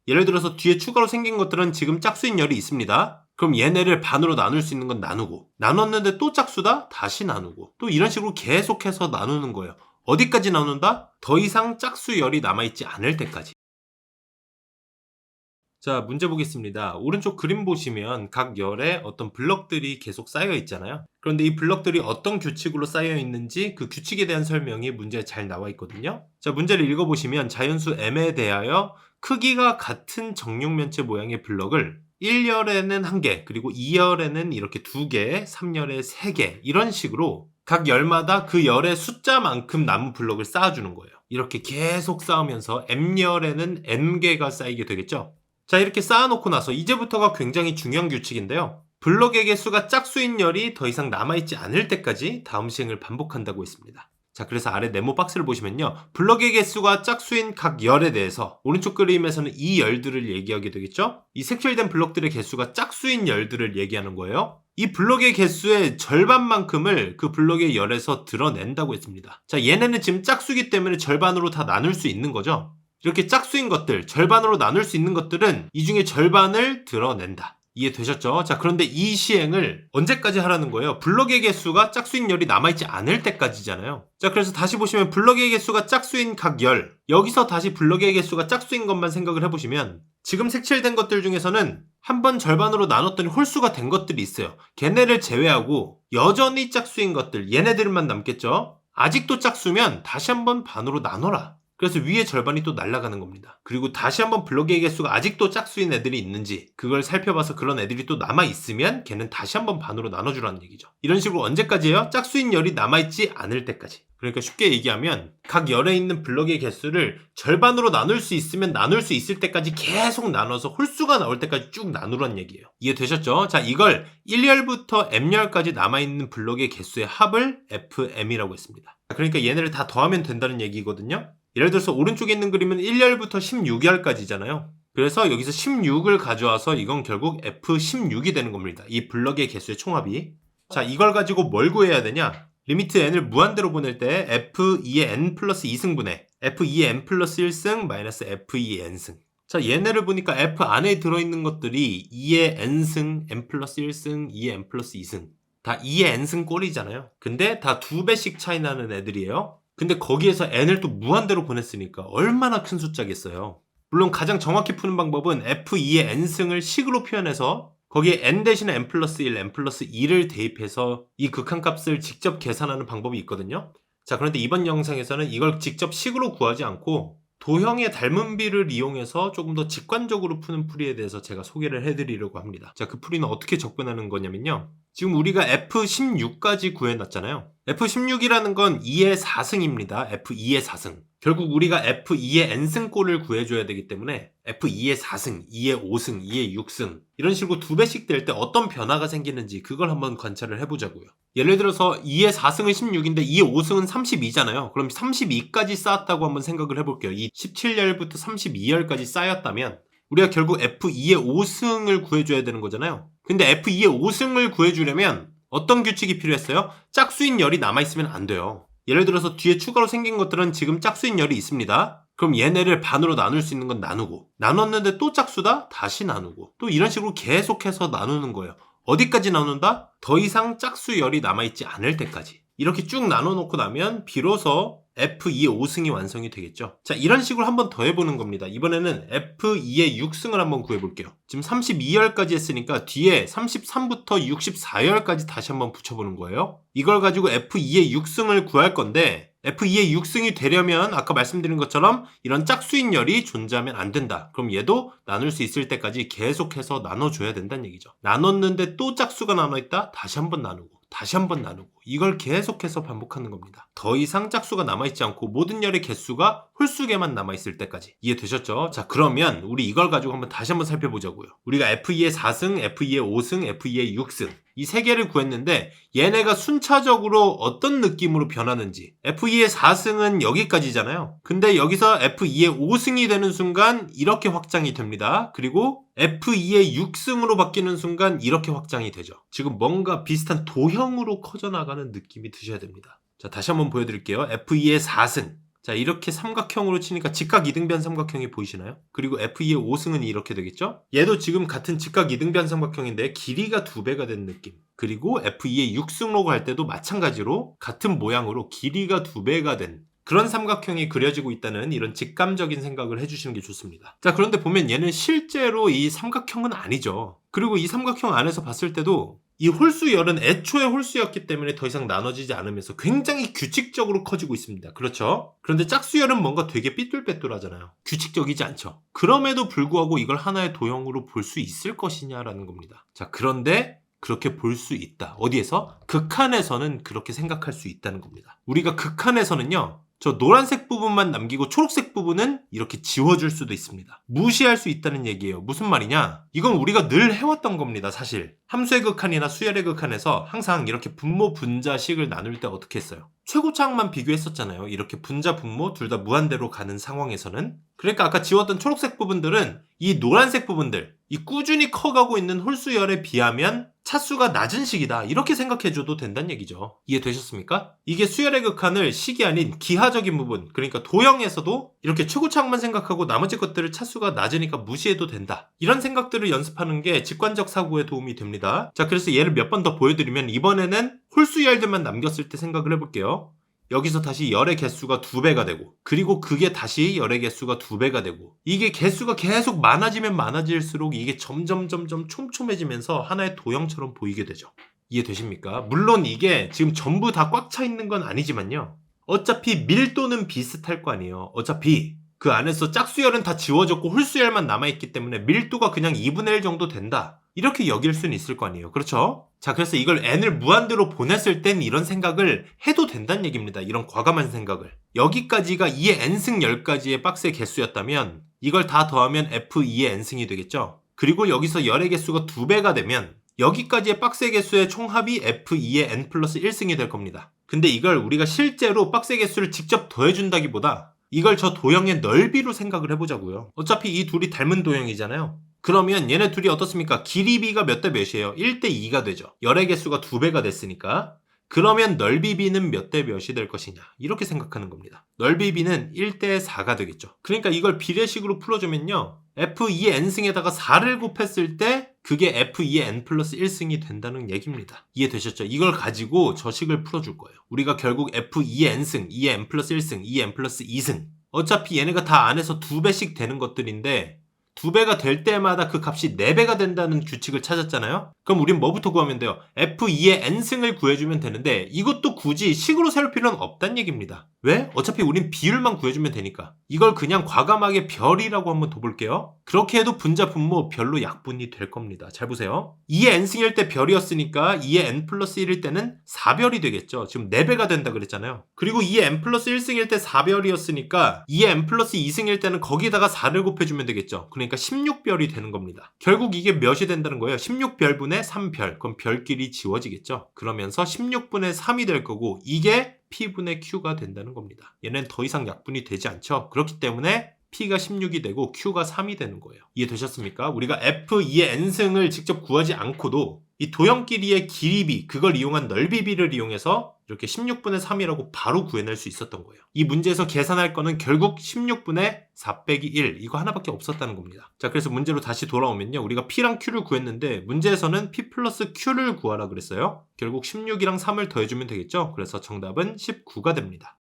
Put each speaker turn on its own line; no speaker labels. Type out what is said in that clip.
예를 들어서 뒤에 추가로 생긴 것들은 지금 짝수인 열이 있습니다. 그럼 얘네를 반으로 나눌 수 있는 건 나누고, 나눴는데 또 짝수다? 다시 나누고, 또 이런 식으로 계속해서 나누는 거예요. 어디까지 나눈다? 더 이상 짝수 열이 남아있지 않을 때까지. 자, 문제 보겠습니다. 오른쪽 그림 보시면 각 열에 어떤 블럭들이 계속 쌓여 있잖아요. 그런데 이 블럭들이 어떤 규칙으로 쌓여 있는지 그 규칙에 대한 설명이 문제에 잘 나와 있거든요. 자, 문제를 읽어보시면 자연수 m에 대하여 크기가 같은 정육면체 모양의 블럭을 1열에는 1개, 그리고 2열에는 이렇게 2개, 3열에 3개 이런 식으로 각 열마다 그 열의 숫자만큼 남은 블럭을 쌓아주는 거예요. 이렇게 계속 쌓으면서 m열에는 n개가 쌓이게 되겠죠. 자, 이렇게 쌓아놓고 나서 이제부터가 굉장히 중요한 규칙인데요. 블럭의 개수가 짝수인 열이 더 이상 남아있지 않을 때까지 다음 시행을 반복한다고 했습니다. 자, 그래서 아래 네모 박스를 보시면요. 블럭의 개수가 짝수인 각 열에 대해서 오른쪽 그림에서는 이 열들을 얘기하게 되겠죠? 이 색칠된 블럭들의 개수가 짝수인 열들을 얘기하는 거예요. 이 블럭의 개수의 절반만큼을 그 블럭의 열에서 드러낸다고 했습니다. 자, 얘네는 지금 짝수기 때문에 절반으로 다 나눌 수 있는 거죠. 이렇게 짝수인 것들, 절반으로 나눌 수 있는 것들은 이 중에 절반을 드러낸다. 이해되셨죠? 자, 그런데 이 시행을 언제까지 하라는 거예요? 블럭의 개수가 짝수인 열이 남아있지 않을 때까지잖아요. 자, 그래서 다시 보시면 블럭의 개수가 짝수인 각 열, 여기서 다시 블럭의 개수가 짝수인 것만 생각을 해보시면 지금 색칠된 것들 중에서는 한번 절반으로 나눴더니 홀수가 된 것들이 있어요. 걔네를 제외하고 여전히 짝수인 것들, 얘네들만 남겠죠? 아직도 짝수면 다시 한번 반으로 나눠라. 그래서 위에 절반이 또 날아가는 겁니다. 그리고 다시 한번 블럭의 개수가 아직도 짝수인 애들이 있는지 그걸 살펴봐서 그런 애들이 또 남아있으면 걔는 다시 한번 반으로 나눠주라는 얘기죠. 이런 식으로 언제까지예요? 짝수인 열이 남아있지 않을 때까지. 그러니까 쉽게 얘기하면 각 열에 있는 블럭의 개수를 절반으로 나눌 수 있으면 나눌 수 있을 때까지 계속 나눠서 홀수가 나올 때까지 쭉 나누라는 얘기예요. 이해되셨죠? 자, 이걸 1열부터 m열까지 남아있는 블럭의 개수의 합을 fm이라고 했습니다. 그러니까 얘네를 다 더하면 된다는 얘기거든요. 예를 들어서 오른쪽에 있는 그림은 1열부터 16열까지잖아요. 그래서 여기서 16을 가져와서 이건 결국 F16이 되는 겁니다. 이 블럭의 개수의 총합이. 자, 이걸 가지고 뭘 구해야 되냐? 리미트 n을 무한대로 보낼 때 F2의 n 플러스 2승분의 F2의 n 플러스 1승 마이너스 F2의 n승. 자, 얘네를 보니까 F 안에 들어있는 것들이 2의 n승, n 플러스 1승, 2의 n 플러스 2승. 다 2의 n승 꼴이잖아요. 근데 다 2배씩 차이 나는 애들이에요. 근데 거기에서 n을 또 무한대로 보냈으니까 얼마나 큰 숫자겠어요. 물론 가장 정확히 푸는 방법은 f2의 n승을 식으로 표현해서 거기에 n 대신에 n 플러스 1, n 플러스 2를 대입해서 이 극한값을 직접 계산하는 방법이 있거든요. 자, 그런데 이번 영상에서는 이걸 직접 식으로 구하지 않고 도형의 닮은 비를 이용해서 조금 더 직관적으로 푸는 풀이에 대해서 제가 소개를 해드리려고 합니다. 자, 그 풀이는 어떻게 접근하는 거냐면요. 지금 우리가 F16까지 구해놨잖아요. F16이라는 건 2의 4승입니다. F2의 4승. 결국 우리가 F2의 n승꼴을 구해줘야 되기 때문에 F2의 4승, 2의 5승, 2의 6승 이런 식으로 2배씩 될 때 어떤 변화가 생기는지 그걸 한번 관찰을 해보자고요. 예를 들어서 2의 4승은 16인데 2의 5승은 32잖아요. 그럼 32까지 쌓았다고 한번 생각을 해볼게요. 이 17열부터 32열까지 쌓였다면 우리가 결국 F2의 5승을 구해줘야 되는 거잖아요. 근데 F2의 5승을 구해주려면 어떤 규칙이 필요했어요? 짝수인 열이 남아있으면 안 돼요. 예를 들어서 뒤에 추가로 생긴 것들은 지금 짝수인 열이 있습니다. 그럼 얘네를 반으로 나눌 수 있는 건 나누고, 나눴는데 또 짝수다? 다시 나누고, 또 이런 식으로 계속해서 나누는 거예요. 어디까지 나눈다? 더 이상 짝수 열이 남아있지 않을 때까지. 이렇게 쭉 나눠놓고 나면 비로소 F2의 5승이 완성이 되겠죠. 자, 이런 식으로 한번 더 해보는 겁니다. 이번에는 F2의 6승을 한번 구해볼게요. 지금 32열까지 했으니까 뒤에 33부터 64열까지 다시 한번 붙여보는 거예요. 이걸 가지고 F2의 6승을 구할 건데 F2의 6승이 되려면 아까 말씀드린 것처럼 이런 짝수인 열이 존재하면 안 된다. 그럼 얘도 나눌 수 있을 때까지 계속해서 나눠줘야 된다는 얘기죠. 나눴는데 또 짝수가 남아있다? 다시 한번 나누고 다시 한번 나누고 이걸 계속해서 반복하는 겁니다. 더 이상 짝수가 남아있지 않고 모든 열의 개수가 홀수개만 남아있을 때까지. 이해되셨죠? 자, 그러면 우리 이걸 가지고 한번 다시 한번 살펴보자고요. 우리가 F2의 4승, F2의 5승, F2의 6승 이 세 개를 구했는데 얘네가 순차적으로 어떤 느낌으로 변하는지. F2의 4승은 여기까지잖아요. 근데 여기서 F2의 5승이 되는 순간 이렇게 확장이 됩니다. 그리고 F2의 6승으로 바뀌는 순간 이렇게 확장이 되죠. 지금 뭔가 비슷한 도형으로 커져나가는 느낌이 드셔야 됩니다. 자, 다시 한번 보여드릴게요. F2의 4승. 자, 이렇게 삼각형으로 치니까 직각 이등변 삼각형이 보이시나요? 그리고 F2의 5승은 이렇게 되겠죠? 얘도 지금 같은 직각 이등변 삼각형인데 길이가 2배가 된 느낌. 그리고 F2의 6승로가 할 때도 마찬가지로 같은 모양으로 길이가 2배가 된 그런 삼각형이 그려지고 있다는 이런 직감적인 생각을 해주시는 게 좋습니다. 자, 그런데 보면 얘는 실제로 이 삼각형은 아니죠. 그리고 이 삼각형 안에서 봤을 때도 이 홀수열은 애초에 홀수였기 때문에 더 이상 나눠지지 않으면서 굉장히 규칙적으로 커지고 있습니다. 그렇죠? 그런데 짝수열은 뭔가 되게 삐뚤빼뚤하잖아요. 규칙적이지 않죠. 그럼에도 불구하고 이걸 하나의 도형으로 볼 수 있을 것이냐라는 겁니다. 자, 그런데 그렇게 볼 수 있다. 어디에서? 극한에서는 그렇게 생각할 수 있다는 겁니다. 우리가 극한에서는요, 저 노란색 부분만 남기고 초록색 부분은 이렇게 지워줄 수도 있습니다. 무시할 수 있다는 얘기예요. 무슨 말이냐? 이건 우리가 늘 해왔던 겁니다. 사실 함수의 극한이나 수열의 극한에서 항상 이렇게 분모 분자식을 나눌 때 어떻게 했어요? 최고차항만 비교했었잖아요. 이렇게 분자 분모 둘 다 무한대로 가는 상황에서는. 그러니까 아까 지웠던 초록색 부분들은 이 노란색 부분들, 이 꾸준히 커가고 있는 홀수열에 비하면 차수가 낮은 식이다, 이렇게 생각해줘도 된다는 얘기죠. 이해되셨습니까? 이게 수열의 극한을 식이 아닌 기하적인 부분, 그러니까 도형에서도 이렇게 최고차항만 생각하고 나머지 것들을 차수가 낮으니까 무시해도 된다, 이런 생각들을 연습하는 게 직관적 사고에 도움이 됩니다. 자, 그래서 얘를 몇 번 더 보여드리면 이번에는 홀수열들만 남겼을 때 생각을 해볼게요. 여기서 다시 열의 개수가 2배가 되고, 그리고 그게 다시 열의 개수가 2배가 되고, 이게 개수가 계속 많아지면 많아질수록 이게 점점 촘촘해지면서 하나의 도형처럼 보이게 되죠. 이해되십니까? 물론 이게 지금 전부 다 꽉 차 있는 건 아니지만요, 어차피 밀도는 비슷할 거 아니에요. 어차피 그 안에서 짝수열은 다 지워졌고 홀수열만 남아있기 때문에 밀도가 그냥 2분의 1 정도 된다, 이렇게 여길 수는 있을 거 아니에요. 그렇죠? 자, 그래서 이걸 n을 무한대로 보냈을 땐 이런 생각을 해도 된다는 얘기입니다. 이런 과감한 생각을. 여기까지가 2의 n승 10가지의 박스의 개수였다면 이걸 다 더하면 f2의 n승이 되겠죠? 그리고 여기서 열의 개수가 2배가 되면 여기까지의 박스의 개수의 총합이 f2의 n 플러스 1승이 될 겁니다. 근데 이걸 우리가 실제로 박스의 개수를 직접 더해준다기보다 이걸 저 도형의 넓이로 생각을 해보자고요. 어차피 이 둘이 닮은 도형이잖아요. 그러면 얘네 둘이 어떻습니까? 길이 b가 몇 대 몇이에요? 1대 2가 되죠. 열의 개수가 2배가 됐으니까. 그러면 넓이 b는 몇 대 몇이 될 것이냐, 이렇게 생각하는 겁니다. 넓이 b는 1대 4가 되겠죠. 그러니까 이걸 비례식으로 풀어주면요, f2의 n승에다가 4를 곱했을 때 그게 f2의 n 플러스 1승이 된다는 얘기입니다. 이해되셨죠? 이걸 가지고 저 식을 풀어줄 거예요. 우리가 결국 f2의 n승, 2의 n 플러스 1승, 2의 n 플러스 2승, 어차피 얘네가 다 안에서 2배씩 되는 것들인데 2배가 될 때마다 그 값이 4배가 된다는 규칙을 찾았잖아요? 그럼 우린 뭐부터 구하면 돼요? f2의 n승을 구해주면 되는데 이것도 굳이 식으로 세울 필요는 없다는 얘기입니다. 왜? 어차피 우린 비율만 구해주면 되니까. 이걸 그냥 과감하게 별이라고 한번 둬볼게요. 그렇게 해도 분자 분모 별로 약분이 될 겁니다. 잘 보세요. 2의 n승일 때 별이었으니까 2의 n 플러스 1일 때는 4별이 되겠죠. 지금 4배가 된다 그랬잖아요. 그리고 2의 n 플러스 1승일 때 4별이었으니까 2의 n 플러스 2승일 때는 거기다가 4를 곱해주면 되겠죠. 그러니까 16별이 되는 겁니다. 결국 이게 몇이 된다는 거예요? 16별분의 3별. 그럼 별끼리 지워지겠죠. 그러면서 16분의 3이 될 거고, 이게 P분의 Q가 된다는 겁니다. 얘는 더 이상 약분이 되지 않죠. 그렇기 때문에 P가 16이 되고 Q가 3이 되는 거예요. 이해되셨습니까? 우리가 F2의 n승을 직접 구하지 않고도 이 도형끼리의 길이비, 그걸 이용한 넓이비를 이용해서 이렇게 16분의 3이라고 바로 구해낼 수 있었던 거예요. 이 문제에서 계산할 거는 결국 16분의 4 빼기 1, 이거 하나밖에 없었다는 겁니다. 자, 그래서 문제로 다시 돌아오면요, 우리가 P랑 Q를 구했는데 문제에서는 P 플러스 Q를 구하라 그랬어요. 결국 16이랑 3을 더해주면 되겠죠. 그래서 정답은 19가 됩니다.